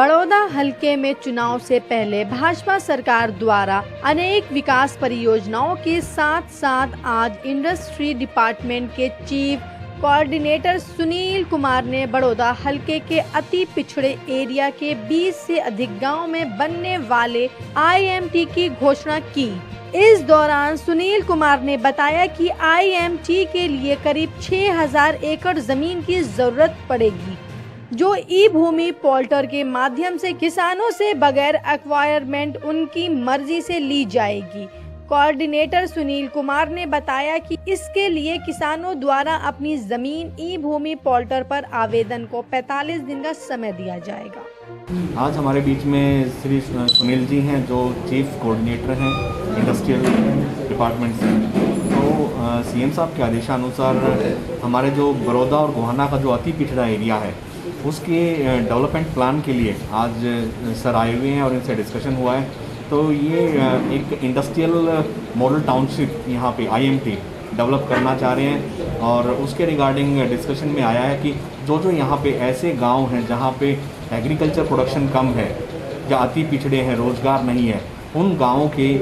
बड़ौदा हलके में चुनाव से पहले भाजपा सरकार द्वारा अनेक विकास परियोजनाओं के साथ साथ आज इंडस्ट्री डिपार्टमेंट के चीफ कोऑर्डिनेटर सुनील कुमार ने बड़ौदा हलके के अति पिछड़े एरिया के 20 से अधिक गांव में बनने वाले IMT की घोषणा की। इस दौरान सुनील कुमार ने बताया कि IMT के लिए करीब 6000 एकड़ जमीन की जरूरत पड़ेगी, जो ई-भूमि पोर्टल के माध्यम से किसानों से बगैर एक्वायरमेंट उनकी मर्जी से ली जाएगी। कोऑर्डिनेटर सुनील कुमार ने बताया कि इसके लिए किसानों द्वारा अपनी जमीन ई-भूमि पोर्टल पर आवेदन को 45 दिन का समय दिया जाएगा। आज हमारे बीच में श्री सुनील जी हैं, जो चीफ कोऑर्डिनेटर हैं इंडस्ट्रियल डिपार्टमेंट से। तो CM साहब के आदेशानुसार हमारे जो बड़ौदा और गोहाना का जो अति पिछड़ा एरिया है, उसके डेवलपमेंट प्लान के लिए आज सर आए हुए हैं और इनसे डिस्कशन हुआ है। तो ये एक इंडस्ट्रियल मॉडल टाउनशिप यहाँ पे IMT डेवलप करना चाह रहे हैं और उसके रिगार्डिंग डिस्कशन में आया है कि जो यहाँ पे ऐसे गांव हैं जहाँ पे एग्रीकल्चर प्रोडक्शन कम है या अति पिछड़े हैं, रोज़गार नहीं है, उन गाँवों के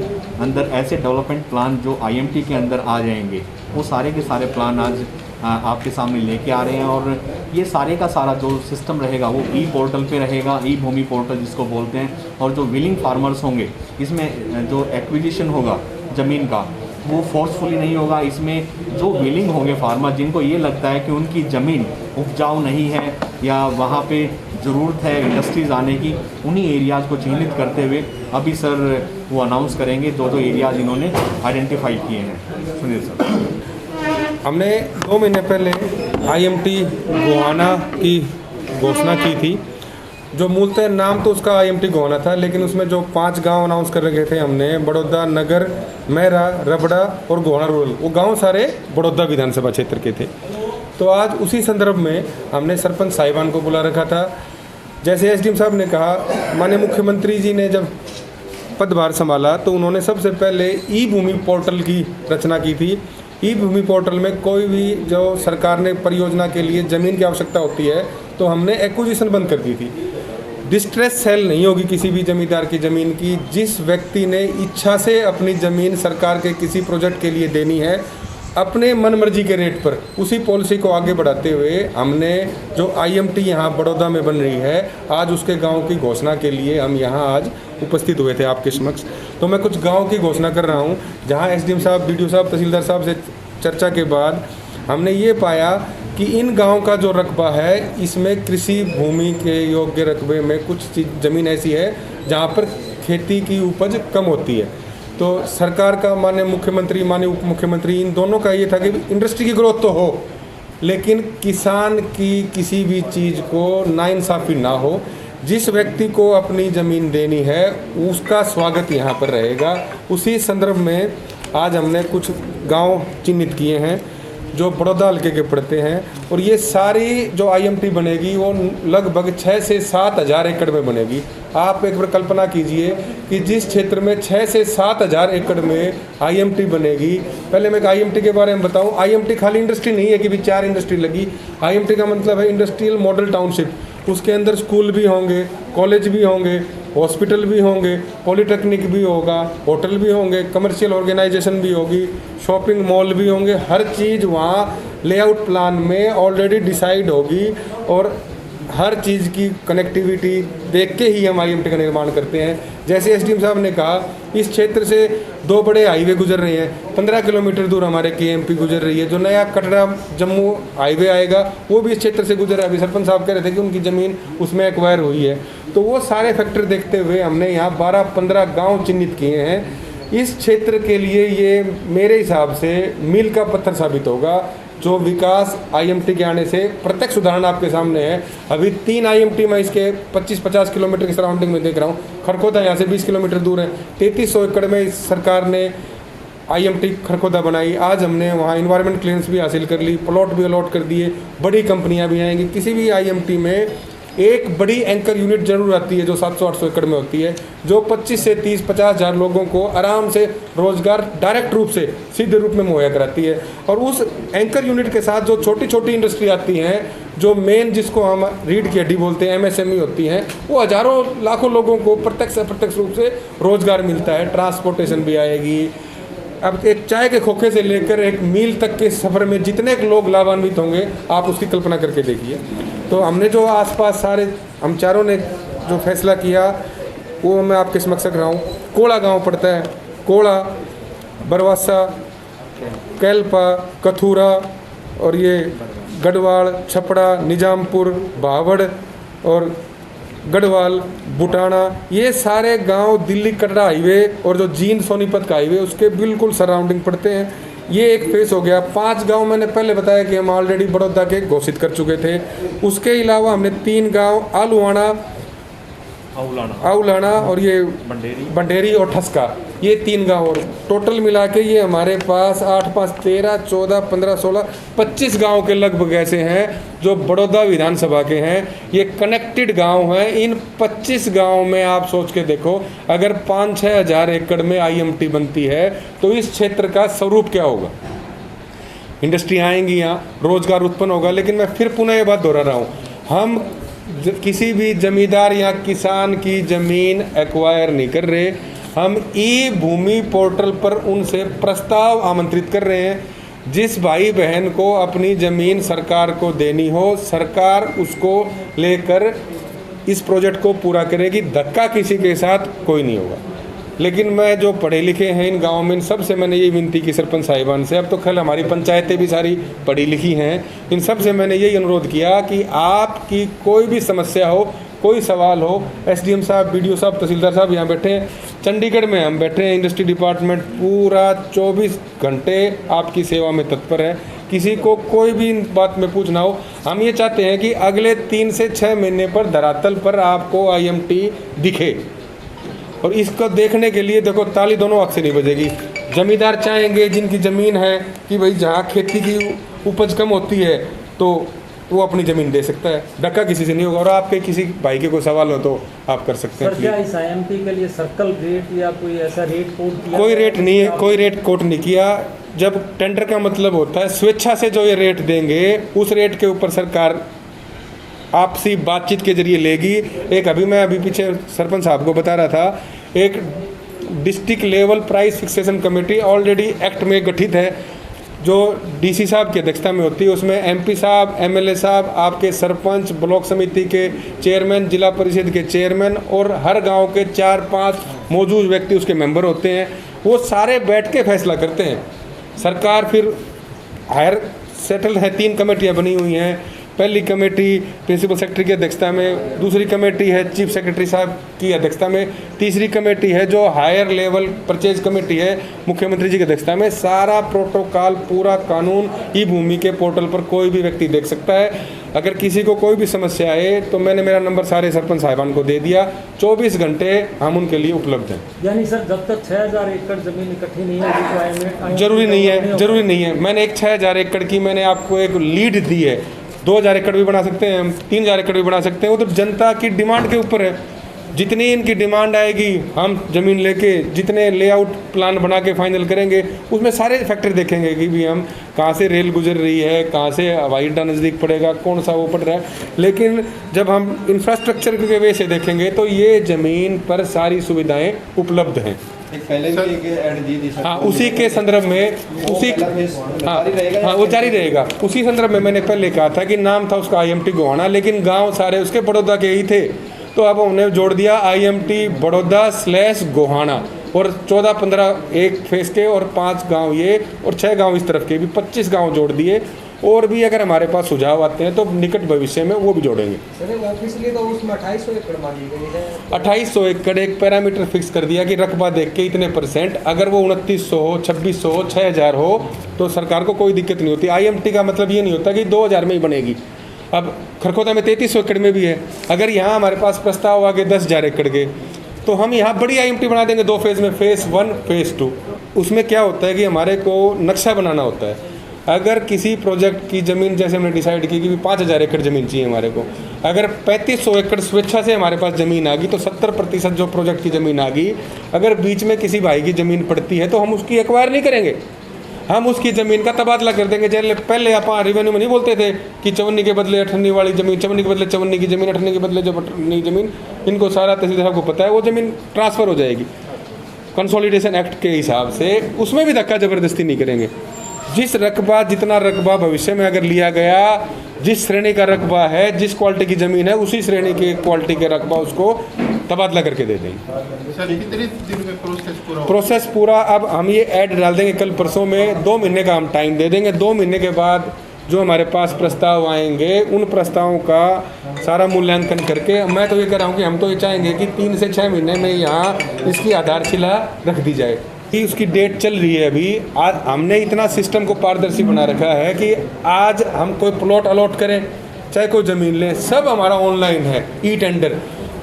अंदर ऐसे डेवलपमेंट प्लान जो IMT के अंदर आ जाएंगे, वो सारे के सारे प्लान आज आपके सामने लेके आ रहे हैं। और ये सारे का सारा जो सिस्टम रहेगा वो पोर्टल पे रहेगा, ई-भूमि पोर्टल जिसको बोलते हैं। और जो विलिंग फार्मर्स होंगे, इसमें जो एक्विजिशन होगा ज़मीन का वो फोर्सफुली नहीं होगा। इसमें जो विलिंग होंगे फार्मर, जिनको ये लगता है कि उनकी ज़मीन उपजाऊ नहीं है या वहाँ पे ज़रूरत है इंडस्ट्रीज़ आने की, उन्हीं एरियाज़ को चिन्हित करते हुए अभी सर वो अनाउंस करेंगे जो एरियाज़ इन्होंने आइडेंटिफाई किए हैं। सुनील सर, हमने 2 महीने पहले IMT गोहाना की घोषणा की थी। जो मूलतः नाम तो उसका IMT गोहाना था, लेकिन उसमें जो 5 गांव अनाउंस कर रखे थे हमने, बड़ौदा नगर, मेहरा, रबड़ा और गोहाना रूरल, वो गांव सारे बड़ौदा विधानसभा क्षेत्र के थे। तो आज उसी संदर्भ में हमने सरपंच साहिबान को बुला रखा था। जैसे SDM साहब ने कहा, माननीय मुख्यमंत्री जी ने जब पदभार संभाला तो उन्होंने सबसे पहले ई-भूमि पोर्टल की रचना की थी। ई-भूमि पोर्टल में कोई भी जो सरकार ने परियोजना के लिए ज़मीन की आवश्यकता होती है तो हमने एक्विजिशन बंद कर दी थी। डिस्ट्रेस सेल नहीं होगी किसी भी जमींदार की ज़मीन की। जिस व्यक्ति ने इच्छा से अपनी ज़मीन सरकार के किसी प्रोजेक्ट के लिए देनी है, अपने मनमर्जी के रेट पर, उसी पॉलिसी को आगे बढ़ाते हुए हमने जो IMT यहाँ बड़ौदा में बन रही है, आज उसके गांव की घोषणा के लिए हम यहाँ आज उपस्थित हुए थे आपके समक्ष। तो मैं कुछ गांव की घोषणा कर रहा हूँ जहाँ SDM साहब, BDO साहब, तहसीलदार साहब से चर्चा के बाद हमने ये पाया कि इन गांव का जो रकबा है, इसमें कृषि भूमि के योग्य रकबे में कुछ ज़मीन ऐसी है जहाँ पर खेती की उपज कम होती है। तो सरकार का, माननीय मुख्यमंत्री, माननीय उप मुख्यमंत्री, इन दोनों का ये था कि इंडस्ट्री की ग्रोथ तो हो, लेकिन किसान की किसी भी चीज़ को नाइंसाफ़ी ना हो। जिस व्यक्ति को अपनी ज़मीन देनी है उसका स्वागत यहाँ पर रहेगा। उसी संदर्भ में आज हमने कुछ गांव चिन्हित किए हैं जो बड़ौदा हल्के के पड़ते हैं, और ये सारी जो IMT बनेगी वो लगभग 6 से 7 हज़ार एकड़ में बनेगी। आप एक बार कल्पना कीजिए कि जिस क्षेत्र में 6 से 7 हज़ार एकड़ में IMT बनेगी। पहले मैं IMT के बारे में बताऊं, IMT खाली इंडस्ट्री नहीं है कि भी 4 इंडस्ट्री लगी। IMT का मतलब है इंडस्ट्रियल मॉडल टाउनशिप। उसके अंदर स्कूल भी होंगे, कॉलेज भी होंगे, हॉस्पिटल भी होंगे, पॉलीटेक्निक भी होगा, होटल भी होंगे, कमर्शियल ऑर्गेनाइजेशन भी होगी, शॉपिंग मॉल भी होंगे। हर चीज़ वहाँ लेआउट प्लान में ऑलरेडी डिसाइड होगी और हर चीज़ की कनेक्टिविटी देख के ही हम IMT का निर्माण करते हैं। जैसे SDM साहब ने कहा, इस क्षेत्र से 2 बड़े हाईवे गुजर रहे हैं। 15 किलोमीटर दूर हमारे KMP गुजर रही है। जो नया कटरा जम्मू हाईवे आएगा वो भी इस क्षेत्र से गुजर रहा है। अभी सरपंच साहब कह रहे थे कि उनकी ज़मीन उसमें एक्वायर हुई है। तो वो सारे फैक्टर देखते हुए हमने यहाँ 12-15 गाँव चिन्हित किए हैं। इस क्षेत्र के लिए ये मेरे हिसाब से मील का पत्थर साबित होगा। जो विकास IMT के आने से प्रत्यक्ष उदाहरण आपके सामने है। अभी 3 IMT मैं इसके 25-50 किलोमीटर की सराउंडिंग में देख रहा हूँ। खरखोदा यहाँ से 20 किलोमीटर दूर है। 3300 एकड़ में सरकार ने IMT खरखोदा बनाई। आज हमने वहाँ इन्वायरमेंट क्लियरेंस भी हासिल कर ली, प्लॉट भी अलॉट कर दिए, बड़ी कंपनियाँ भी आएंगी। किसी भी IMT में एक बड़ी एंकर यूनिट जरूर आती है जो 700-800 एकड़ में होती है, जो 25 से 30-50 हज़ार लोगों को आराम से रोजगार डायरेक्ट रूप से सीधे रूप में मुहैया कराती है। और उस एंकर यूनिट के साथ जो छोटी छोटी इंडस्ट्री आती हैं, जो मेन जिसको हम रीढ़ की हड्डी बोलते हैं, MSME होती हैं, वो हज़ारों लाखों लोगों को प्रत्यक्ष अप्रत्यक्ष रूप से रोजगार मिलता है। ट्रांसपोर्टेशन भी आएगी। अब एक चाय के खोखे से लेकर एक मील तक के सफ़र में जितने लोग लाभान्वित होंगे, आप उसकी कल्पना करके देखिए। तो हमने जो आसपास सारे हम चारों ने जो फैसला किया वो मैं आपके समक्ष रख रहा हूँ। कोड़ा गांव पड़ता है, कोड़ा, बरवासा, कैलपा, कथूरा और ये गढ़वाल, छपड़ा, निजामपुर, भावड़ और गढ़वाल, बुटाना, ये सारे गांव दिल्ली कटरा हाईवे और जो जींद सोनीपत का हाईवे उसके बिल्कुल सराउंडिंग पड़ते हैं। ये एक फेस हो गया। 5 गांव मैंने पहले बताया कि हम ऑलरेडी बड़ौदा के घोषित कर चुके थे। उसके अलावा हमने 3 गांव आलुवाना, आउलाना और ये बंडेरी और ठसका, ये 3 गांव और टोटल मिला के ये हमारे पास 8, 5, 13, 14, 15, 16, 25 गांव के लगभग ऐसे हैं जो बड़ौदा विधानसभा के हैं। ये कनेक्टेड गांव हैं। इन 25 गांव में आप सोच के देखो, अगर 5-6 हज़ार एकड़ में IMT बनती है तो इस क्षेत्र का स्वरूप क्या होगा। इंडस्ट्री आएंगी, यहाँ रोजगार उत्पन्न होगा। लेकिन मैं फिर पुनः ये बात दोहरा रहा हूँ, हम किसी भी जमींदार या किसान की ज़मीन एक्वायर नहीं कर रहे। हम ई-भूमि पोर्टल पर उनसे प्रस्ताव आमंत्रित कर रहे हैं। जिस भाई बहन को अपनी ज़मीन सरकार को देनी हो, सरकार उसको लेकर इस प्रोजेक्ट को पूरा करेगी। धक्का किसी के साथ कोई नहीं होगा। लेकिन मैं जो पढ़े लिखे हैं इन गाँव में, इन सब से मैंने ये विनती की सरपंच साहिबान से, अब तो खैर हमारी पंचायतें भी सारी पढ़ी लिखी हैं, इन सब से मैंने यही अनुरोध किया कि आपकी कोई भी समस्या हो, कोई सवाल हो, SDM साहब, BDO साहब, तहसीलदार साहब यहाँ बैठे हैं, चंडीगढ़ में हम बैठे हैं, इंडस्ट्री डिपार्टमेंट पूरा 24 घंटे आपकी सेवा में तत्पर है। किसी को कोई भी बात में पूछना हो, हम ये चाहते हैं कि अगले 3 से 6 महीने पर धरातल पर आपको IMT दिखे। और इसको देखने के लिए देखो, ताली दोनों आँख से नहीं बजेगी। जमींदार चाहेंगे जिनकी ज़मीन है कि भाई जहाँ खेती की उपज कम होती है तो वो अपनी ज़मीन दे सकता है, धक्का किसी से नहीं होगा। और आपके किसी भाई के कोई सवाल हो तो आप कर सकते हैं। सर, क्या इस IMT के लिए सर्कल रेट या कोई ऐसा रेट कोड किया? कोई रेट नहीं है, कोई रेट कोड नहीं किया। जब टेंडर का मतलब होता है स्वेच्छा से जो ये रेट देंगे, उस रेट के ऊपर सरकार आपसी बातचीत के जरिए लेगी। एक मैं अभी पीछे सरपंच साहब को बता रहा था, एक district level price fixation committee already act में गठित है, जो DC साहब की अध्यक्षता में होती है। उसमें MP साहब, MLA साहब, आपके सरपंच, ब्लॉक समिति के चेयरमैन, जिला परिषद के चेयरमैन और हर गांव के 4-5 मौजूद व्यक्ति उसके मेंबर होते हैं। वो सारे बैठ के फैसला करते हैं। सरकार फिर हायर सेटल है, 3 कमेटियाँ बनी हुई हैं। पहली कमेटी प्रिंसिपल सेक्रेटरी की अध्यक्षता में, दूसरी कमेटी है चीफ सेक्रेटरी साहब की अध्यक्षता में, तीसरी कमेटी है जो हायर लेवल परचेज कमेटी है मुख्यमंत्री जी की अध्यक्षता में। सारा प्रोटोकॉल, पूरा कानून ई-भूमि के पोर्टल पर कोई भी व्यक्ति देख सकता है। अगर किसी को कोई भी समस्या आए तो मैंने मेरा नंबर सारे सरपंच साहिबान को दे दिया। 24 घंटे हम उनके लिए उपलब्ध हैं। यानी सर, जब तक 6000 एकड़ जमीन इकट्ठी नहीं होगी तो जरूरी नहीं है। मैंने एक 6000 एकड़ की मैंने आपको एक लीड दी है। 2000 एकड़ भी बना सकते हैं हम, 3000 एकड़ भी बना सकते हैं। वो तो जनता की डिमांड के ऊपर है। जितनी इनकी डिमांड आएगी, हम ज़मीन लेके जितने लेआउट प्लान बना के फाइनल करेंगे, उसमें सारे फैक्टर देखेंगे कि भी हम कहाँ से रेल गुजर रही है, कहाँ से हवाई अड्डा नज़दीक पड़ेगा, कौन सा वो पड़ रहा है। लेकिन जब हम इंफ्रास्ट्रक्चर के वे से देखेंगे तो ये ज़मीन पर सारी सुविधाएँ उपलब्ध हैं। पहले भी एक ऐड दी थी। हाँ, उसी के संदर्भ में वो जारी रहेगा। उसी संदर्भ में मैंने पहले कहा था कि नाम था उसका IMT गोहाना, लेकिन गांव सारे उसके बड़ौदा के ही थे। तो अब हमने जोड़ दिया IMT बड़ौदा/गोहाना और 14-15 एक फेस के और 5 गांव ये और 6 गांव इस तरफ के भी 25 गांव जोड़ दिए। और भी अगर हमारे पास सुझाव आते हैं तो निकट भविष्य में वो भी जोड़ेंगे। ऑफिशियली तो उसमें 2800 एकड़ मांगी गई है। 2800 एकड़ एक पैरामीटर फिक्स कर दिया कि रकबा देख के इतने %, अगर वो 2900 हो, 2600 हो, 6000 हो तो सरकार को कोई दिक्कत नहीं होती। IMT का मतलब ये नहीं होता कि 2000 में ही बनेगी। अब खरखोदा में 3300 एकड़ में भी है। अगर यहाँ हमारे पास प्रस्ताव आ गए 10,000 एकड़ के, तो हम यहाँ बड़ी IMT बना देंगे 2 फेज़ में, फेज़ 1, फेज़ 2। उसमें क्या होता है कि हमारे को नक्शा बनाना होता है। अगर किसी प्रोजेक्ट की ज़मीन जैसे हमने डिसाइड की कि 5,000 एकड़ ज़मीन चाहिए हमारे को, अगर 3500 एकड़ स्वेच्छा से हमारे पास ज़मीन आ गई तो 70% जो प्रोजेक्ट की ज़मीन आ गई। अगर बीच में किसी भाई की ज़मीन पड़ती है तो हम उसकी एक्वायर नहीं करेंगे, हम उसकी ज़मीन का तबादला कर देंगे। जैसे पहले आप रेवेन्यू में नहीं बोलते थे कि चवन्नी के बदले अठन्नी वाली ज़मीन, चवन्नी के बदले चवन्नी की ज़मीन, अठन्नी के बदले जो अठन्नी ज़मीन, इनको सारा तहसीलदार साहब को पता है, वो ज़मीन ट्रांसफ़र हो जाएगी कंसोलिडेशन एक्ट के हिसाब से। उसमें भी धक्का ज़बरदस्ती नहीं करेंगे। जिस रकबा, जितना रकबा भविष्य में अगर लिया गया, जिस श्रेणी का रकबा है, जिस क्वालिटी की ज़मीन है, उसी श्रेणी की क्वालिटी के रकबा उसको तबादला करके दे देंगे। सर कितने दिन में प्रोसेस पूरा अब हम ये ऐड डाल देंगे कल परसों में, 2 महीने का हम टाइम दे देंगे। 2 महीने के बाद जो हमारे पास प्रस्ताव आएंगे, उन प्रस्तावों का सारा मूल्यांकन करके, मैं तो ये कह रहा हूँ कि हम तो ये चाहेंगे कि 3 से 6 महीने में यहाँ इसकी आधारशिला रख दी जाए कि उसकी डेट चल रही है अभी। आज हमने इतना सिस्टम को पारदर्शी बना रखा है कि आज हम कोई प्लॉट अलॉट करें, चाहे कोई ज़मीन लें, सब हमारा ऑनलाइन है, ई टेंडर।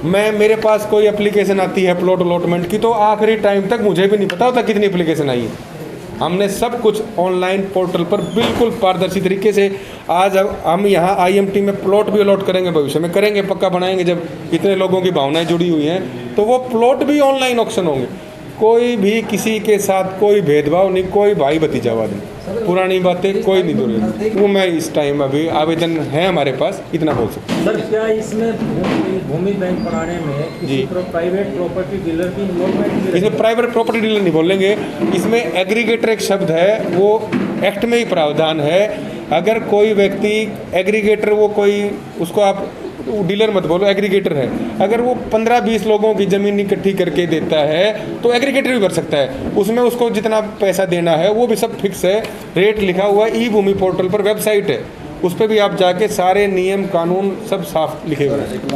मेरे पास कोई एप्लीकेशन आती है प्लॉट अलॉटमेंट की तो आखिरी टाइम तक मुझे भी नहीं पता होता कितनी एप्लीकेशन आई है। हमने सब कुछ ऑनलाइन पोर्टल पर बिल्कुल पारदर्शी तरीके से, आज अब हम यहाँ IMT में प्लॉट भी अलॉट करेंगे, भविष्य में करेंगे, पक्का बनाएंगे। जब इतने लोगों की भावनाएं जुड़ी हुई हैं तो वो प्लॉट भी ऑनलाइन ऑक्शन होंगे। कोई भी किसी के साथ कोई भेदभाव नहीं, कोई भाई भतीजावाद नहीं, पुरानी बातें कोई नहीं दूर। वो मैं इस टाइम अभी आवेदन है हमारे पास, इतना बोल सकता हूँ। सर क्या इसमें भूमि बैंक बनाने में किसी प्राइवेट प्रॉपर्टी डीलर की इन्वॉल्वमेंट? इसमें प्राइवेट प्रॉपर्टी डीलर नहीं बोलेंगे, इसमें एग्रीगेटर एक शब्द है, वो एक्ट में ही प्रावधान है। अगर कोई व्यक्ति एग्रीगेटर, वो कोई, उसको आप डीलर मत बोलो, एग्रीगेटर है। अगर वो 15-20 लोगों की ज़मीन इकट्ठी करके देता है तो एग्रीगेटर भी कर सकता है। उसमें उसको जितना पैसा देना है वो भी सब फिक्स है, रेट लिखा हुआ है। ई भूमि पोर्टल पर वेबसाइट है, उस पर भी आप जाके सारे नियम कानून सब साफ लिखे हुए हैं।